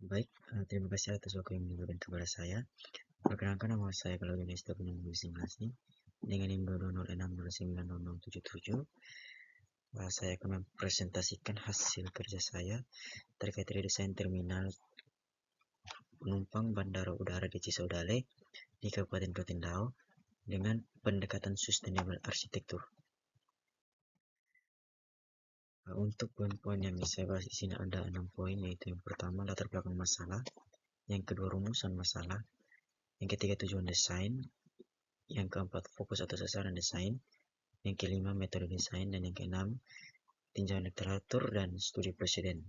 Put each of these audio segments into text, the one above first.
Baik, terima kasih atas waktu yang diberikan kepada saya. Perkenalkan nama saya Claudius Esteban Simasi dengan NIM 206090077. Saya akan mempresentasikan hasil kerja saya terkait redesain terminal penumpang Bandara Udara di Cisodale di Kabupaten Rotendao dengan pendekatan sustainable arsitektur. Untuk poin-poin yang saya bahas di sini ada 6 poin, yaitu yang pertama latar belakang masalah, yang kedua rumusan masalah, yang ketiga tujuan desain, yang keempat fokus atau sasaran desain, yang kelima metode desain, dan yang keenam tinjauan literatur dan studi presiden.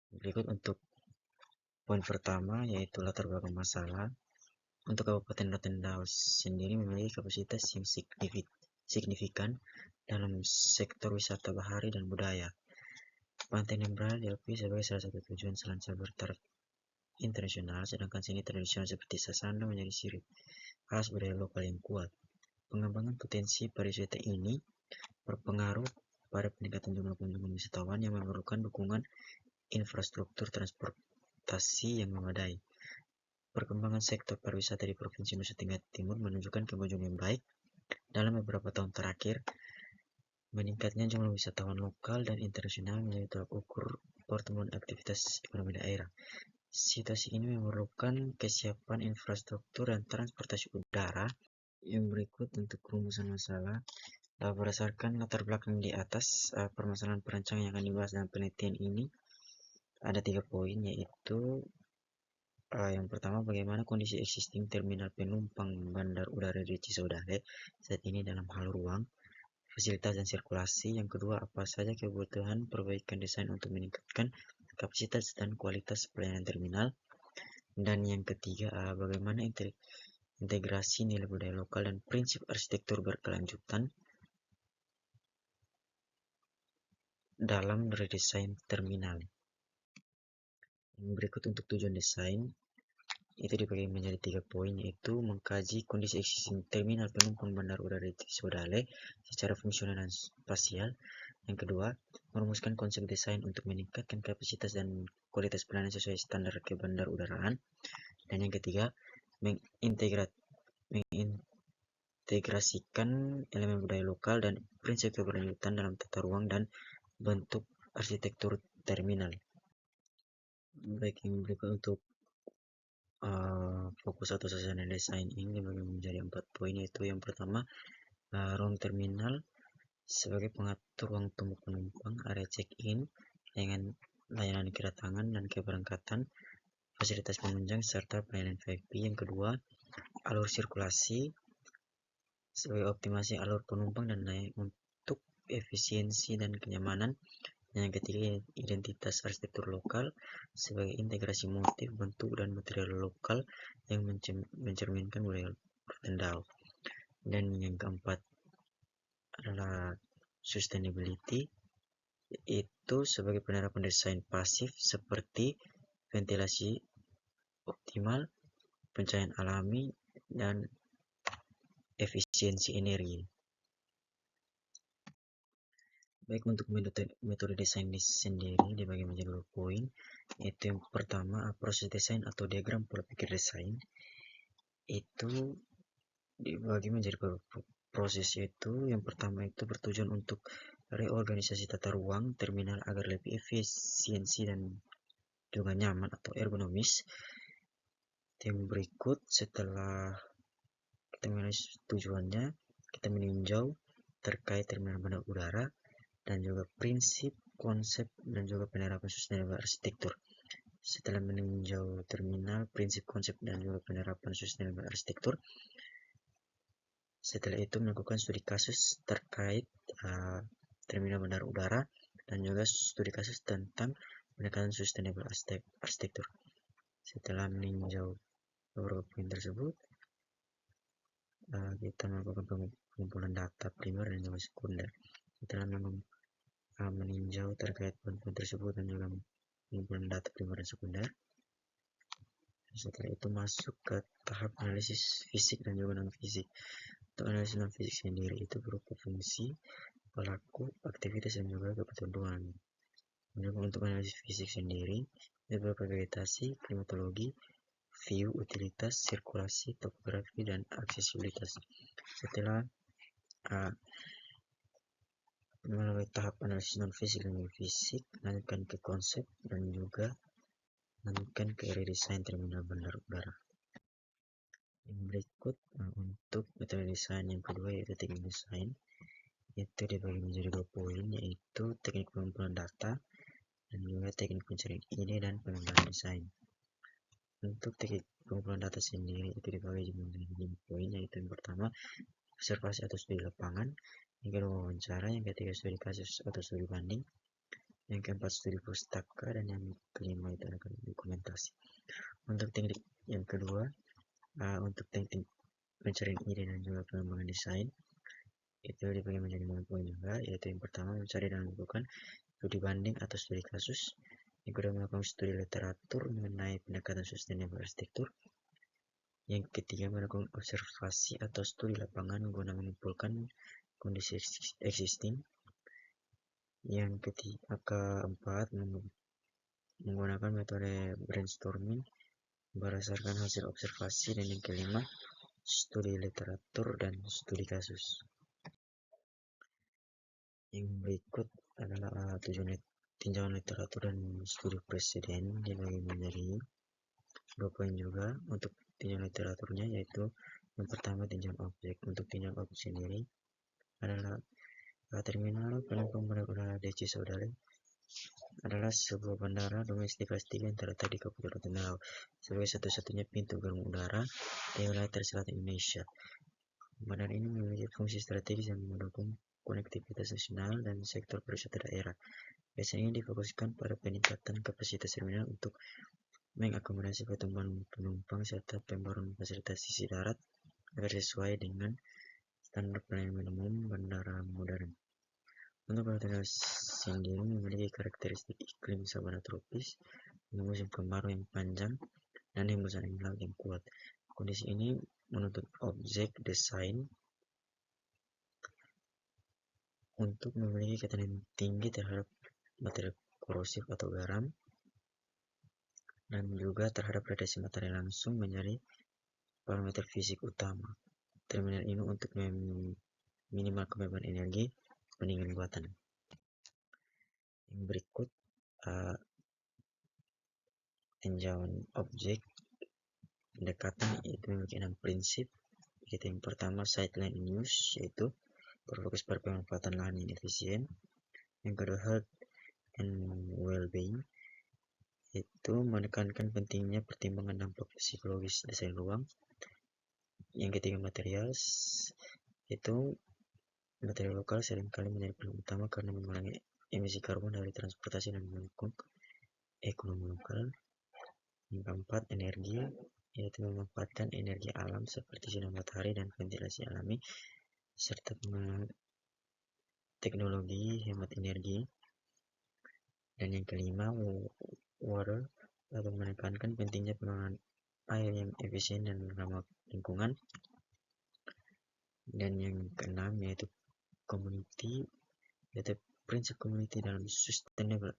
Berikut untuk poin pertama, yaitu latar belakang masalah. Untuk Kabupaten Rotendao sendiri memiliki kapasitas yang signifikan dalam sektor wisata bahari dan budaya. Pantai Nembral diakui sebagai salah satu tujuan selancar bertaraf internasional, sedangkan seni tradisional seperti Sasando menjadi ciri khas budaya lokal yang kuat. Pengembangan potensi pariwisata ini berpengaruh pada peningkatan jumlah kunjungan wisatawan yang memerlukan dukungan infrastruktur transportasi yang memadai. Perkembangan sektor pariwisata di Provinsi Nusa Tenggara Timur menunjukkan kemajuan yang baik dalam beberapa tahun terakhir. Meningkatnya jumlah wisatawan lokal dan internasional menjadi tolak ukur pertumbuhan aktivitas ekonomi daerah. Situasi ini memerlukan kesiapan infrastruktur dan transportasi udara. Yang berikut untuk rumusan masalah. Berdasarkan latar belakang di atas, permasalahan perancangan yang akan dibahas dalam penelitian ini ada 3 poin, yaitu yang pertama, bagaimana kondisi existing terminal penumpang Bandar Udara di Cisodale saat ini dalam hal ruang, fasilitas, dan sirkulasi. Yang kedua, apa saja kebutuhan perbaikan desain untuk meningkatkan kapasitas dan kualitas pelayanan terminal. Dan yang ketiga, bagaimana integrasi nilai budaya lokal dan prinsip arsitektur berkelanjutan dalam redesain terminal. Yang berikut untuk tujuan desain itu dibagi menjadi 3 poin, yaitu mengkaji kondisi existing terminal penumpang Bandar Udara Cisodale secara fungsional dan spasial. Yang kedua, merumuskan konsep desain untuk meningkatkan kapasitas dan kualitas pelayanan sesuai standar kebandar udaraan. Dan yang ketiga, mengintegrasikan elemen budaya lokal dan prinsip keberlanjutan dalam tata ruang dan bentuk arsitektur terminal. Baik, yang berikut untuk fokus atau sasaran desain ini dibagi menjadi 4 poin, yaitu yang pertama, ruang terminal sebagai pengatur ruang tunggu penumpang, area check-in dengan layanan kedatangan dan keberangkatan, fasilitas penunjang serta pelayanan VIP. Yang kedua, alur sirkulasi sebagai optimasi alur penumpang dan naik untuk efisiensi dan kenyamanan. Yang ketiga, identitas arsitektur lokal sebagai integrasi motif, bentuk, dan material lokal yang mencerminkan budaya Rotendao. Dan yang keempat adalah sustainability, itu sebagai penerapan desain pasif seperti ventilasi optimal, pencahayaan alami, dan efisiensi energi. Baik, untuk metode desain sendiri dibagi menjadi 2 poin, yaitu yang pertama, proses desain atau diagram pola pikir desain. Itu dibagi menjadi beberapa proses, yaitu yang pertama itu bertujuan untuk reorganisasi tata ruang terminal agar lebih efisiensi dan juga nyaman atau ergonomis. Yang berikut, setelah kita mengenai tujuannya, kita meninjau terkait terminal bandar udara dan juga prinsip, konsep, dan juga penerapan sustainable arsitektur. Setelah meninjau terminal, prinsip, konsep, dan juga penerapan sustainable arsitektur, setelah itu melakukan studi kasus terkait terminal bandar udara dan juga studi kasus tentang pendekatan sustainable arsitektur. Setelah meninjau beberapa poin tersebut, kita melakukan pengumpulan data primer dan juga sekunder. Setelah meninjau terkait poin-poin tersebut dan juga pengumpulan data primer dan sekunder, setelah itu masuk ke tahap analisis fisik dan juga non fisik. Untuk analisis non fisik sendiri itu berupa fungsi, pelaku, aktivitas, dan juga kebutuhan. Untuk analisis fisik sendiri, ada beberapa vegetasi, klimatologi, view, utilitas, sirkulasi, topografi, dan aksesibilitas. Setelah melalui tahap analisis non-fisik dan fisik, lanjutkan ke konsep dan juga lanjutkan ke redesign terminal bandar udara. Yang berikut untuk metode desain yang kedua yaitu teknik desain, itu dibagi menjadi 2 poin, yaitu teknik pengumpulan data dan juga teknik pencarian ide dan pengembangan desain. Untuk teknik pengumpulan data sendiri itu dibagi menjadi 5 poin, yaitu yang pertama observasi atau studi lapangan, yang kedua wawancara, yang ketiga studi kasus atau studi banding, yang keempat studi pustaka, dan yang kelima itu adalah dokumentasi. Untuk teknik yang kedua, untuk teknik pencarian ide dan juga pengembangan desain itu dibagi menjadi 5 poin juga, yaitu yang pertama mencari dan melakukan studi banding atau studi kasus, yang kedua melakukan studi literatur mengenai pendekatan sustainable arsitektur, yang ketiga melakukan observasi atau studi lapangan guna mengumpulkan kondisi existing, yang keempat menggunakan metode brainstorming berdasarkan hasil observasi, dan yang kelima studi literatur dan studi kasus. Yang berikut adalah tinjauan literatur dan studi presiden dibagi menjadi 2 poin juga. Untuk tinjauan literaturnya yaitu yang pertama tinjauan objek. Untuk tinjauan objek sendiri adalah terminal penumpang bandar udara DC Saudara adalah sebuah bandara domestik kelas 3 yang terletak di Kabupaten Ternate sebagai satu-satunya pintu gerbang udara di wilayah terselatan Indonesia. Bandara ini memiliki fungsi strategis yang mendukung konektivitas nasional dan sektor pariwisata daerah. Biasanya difokuskan pada peningkatan kapasitas terminal untuk mengakomodasi pertumbuhan penumpang serta pembaruan fasilitas sisi darat agar sesuai dengan standar pelayanan minimum bandara modern. Untuk bandara sendiri memiliki karakteristik iklim sabana tropis dengan musim kemarau yang panjang dan hembusan angin laut yang kuat. Kondisi ini menuntut objek desain untuk memiliki ketahanan tinggi terhadap material korosif atau garam dan juga terhadap radiasi matahari langsung menjadi parameter fisik utama terminal ini untuk minimal kebebasan energi pendingin buatan. Yang berikut tinjauan objek pendekatan itu memiliki 6 prinsip, yaitu yang pertama sideline use, yaitu berfokus pada pemanfaatan lahan yang efisien. Yang kedua health and well-being, itu menekankan pentingnya pertimbangan dampak psikologis desain ruang. Yang ketiga materials, itu material lokal seringkali menjadi peluang utama karena mengurangi emisi karbon dari transportasi dan mendukung ekonomi lokal. Yang keempat energi, yaitu memanfaatkan energi alam seperti sinar matahari dan ventilasi alami serta teknologi hemat energi. Dan yang kelima water, atau menekankan pentingnya penggunaan air yang efisien dan ramah lingkungan. Dan yang keenam yaitu community, yaitu prinsip community dalam sustainable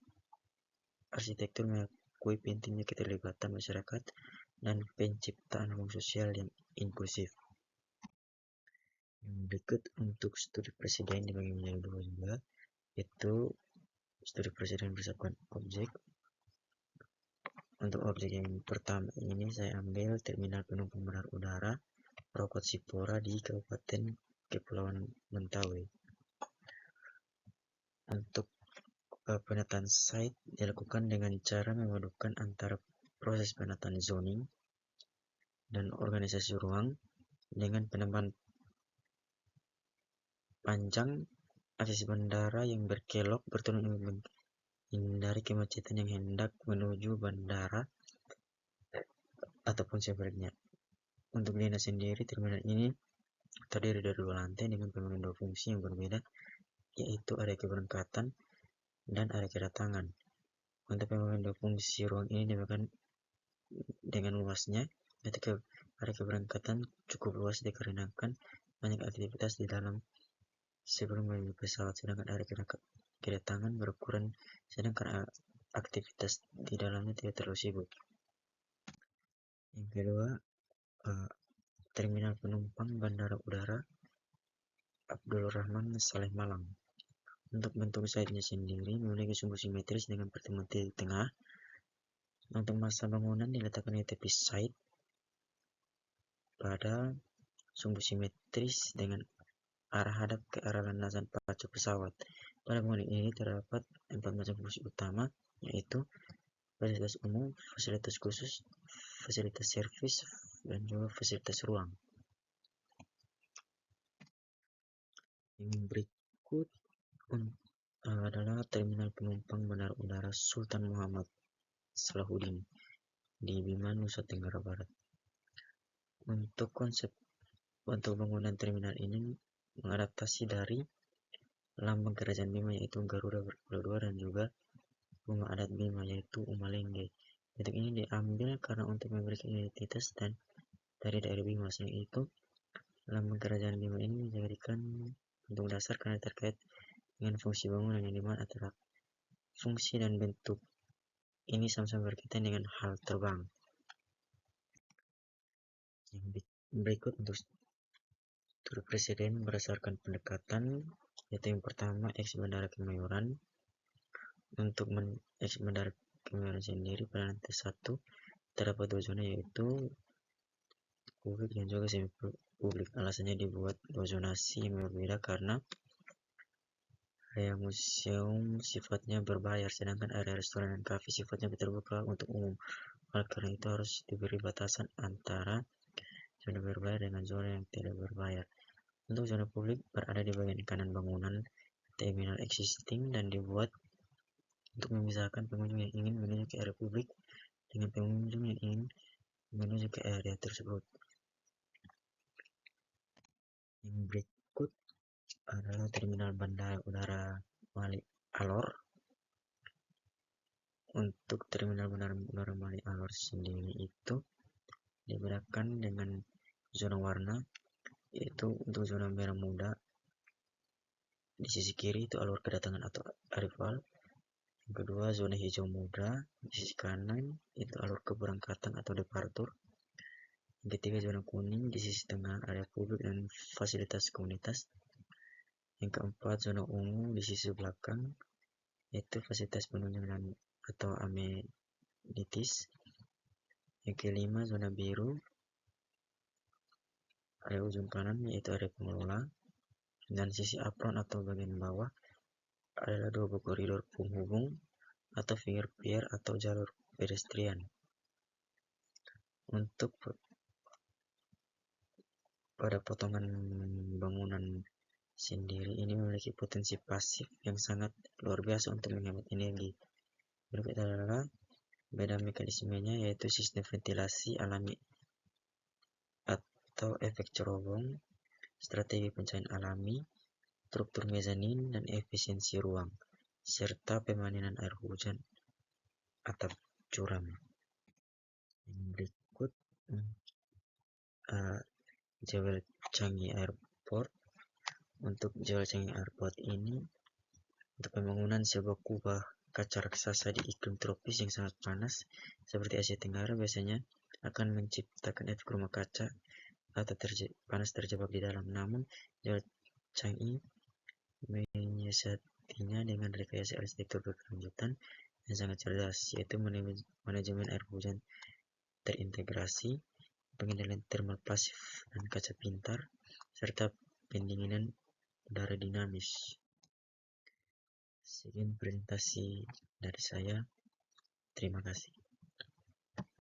arsitektur mengakui pentingnya keterlibatan masyarakat dan penciptaan ruang sosial yang inklusif. Yang berikut untuk studi presiden dibagi menjadi 2 juga, yaitu studi presiden berdasarkan objek. Untuk objek yang pertama ini saya ambil terminal penumpang bandar udara Rokat Sipora di Kabupaten Kepulauan Mentawai. Untuk penataan site dilakukan dengan cara memadukan antara proses penataan zoning dan organisasi ruang dengan penambahan panjang akses bandara yang berkelok berturut menghindari kemacetan yang hendak menuju bandara ataupun sebaliknya. Untuk dinas sendiri, terminal ini terdiri dari 2 lantai dengan pembagian 2 fungsi yang berbeda, yaitu area keberangkatan dan area kedatangan. Untuk pembagian 2 fungsi ruang ini dibagikan dengan luasnya, ketika area keberangkatan cukup luas dikarenakan banyak aktivitas di dalam sebelum menuju pesawat, sedangkan area kedatangan berukuran sedangkan aktivitas di dalamnya tidak terlalu sibuk. Yang kedua, terminal penumpang Bandara Udara Abdul Rahman Saleh Malang. Untuk bentuk site-nya sendiri memiliki sumbu simetris dengan pertemuan titik tengah. Untuk masa bangunan diletakkan di tepi site pada sumbu simetris dengan arah hadap ke arah landasan pacu pesawat. Pada bangunan ini terdapat 4 macam fungsi utama, yaitu fasilitas umum, fasilitas khusus, fasilitas servis, dan juga fasilitas ruang. Yang berikut adalah terminal penumpang Bandara Udara Sultan Muhammad Salahuddin di Bima, Nusa Tenggara Barat. Untuk bangunan terminal ini mengadaptasi dari lambang kerajaan Bima, yaitu Garuda berkepala dua, dan juga rumah adat Bima, yaitu Umalenge. Bentuk ini diambil karena untuk memberikan identitas dan dari daerah Bima. Selain itu, lambang kerajaan Bima ini dijadikan untuk dasar karena terkait dengan fungsi bangunan, yang dimana antara fungsi dan bentuk ini sama-sama berkaitan dengan hal terbang. Yang berikut untuk struktur presiden berdasarkan pendekatan, yaitu yang pertama X Bandara Kemayoran. Untuk X Bandara Kemayoran sendiri pada lantai 1 terdapat 2 zona, yaitu publik dan juga semi publik. Alasannya dibuat 2 zonasi yang berbeda karena area museum sifatnya berbayar, sedangkan area restoran dan kafe sifatnya terbuka untuk umum. Oleh karena itu harus diberi batasan antara zona berbayar dengan zona yang tidak berbayar. Untuk zona publik berada di bagian kanan bangunan terminal existing dan dibuat untuk memisahkan pengunjung yang ingin menuju ke area publik dengan pengunjung yang ingin menuju ke area tersebut. Yang berikut adalah terminal Bandara Udara Mali Alor. Untuk terminal Bandara Udara Mali Alor sendiri itu dibedakan dengan zona warna, yaitu untuk zona merah muda di sisi kiri itu alur kedatangan atau arrival. Yang kedua, zona hijau muda di sisi kanan itu alur keberangkatan atau departure. Yang ketiga, zona kuning di sisi tengah area publik dan fasilitas komunitas. Yang keempat, zona ungu di sisi belakang yaitu fasilitas penunjang atau amenities. Yang kelima, zona biru area ujung kanan yaitu area pengelola, dan sisi apron atau bagian bawah adalah 2 buah koridor penghubung atau finger pier atau jalur pedestrian. Untuk pada potongan bangunan sendiri ini memiliki potensi pasif yang sangat luar biasa untuk menghemat energi. Berikut adalah beda mekanismenya, yaitu sistem ventilasi alami atau efek cerobong, strategi pencahayaan alami, struktur mezanin dan efisiensi ruang, serta pemanenan air hujan atap curam. Yang berikut Jewel Changi Airport. Untuk Jewel Changi Airport ini untuk pembangunan sebuah kubah kaca raksasa di iklim tropis yang sangat panas seperti Asia Tenggara biasanya akan menciptakan efek rumah kaca atau panas terjebak di dalam. Namun Jewel Changi menyiasatinya dengan rekayasa arsitektur berkelanjutan yang sangat cerdas, yaitu manajemen air hujan terintegrasi, pengendalian thermal pasif dan kaca pintar, serta pendinginan udara dinamis. Sekian presentasi dari saya. Terima kasih.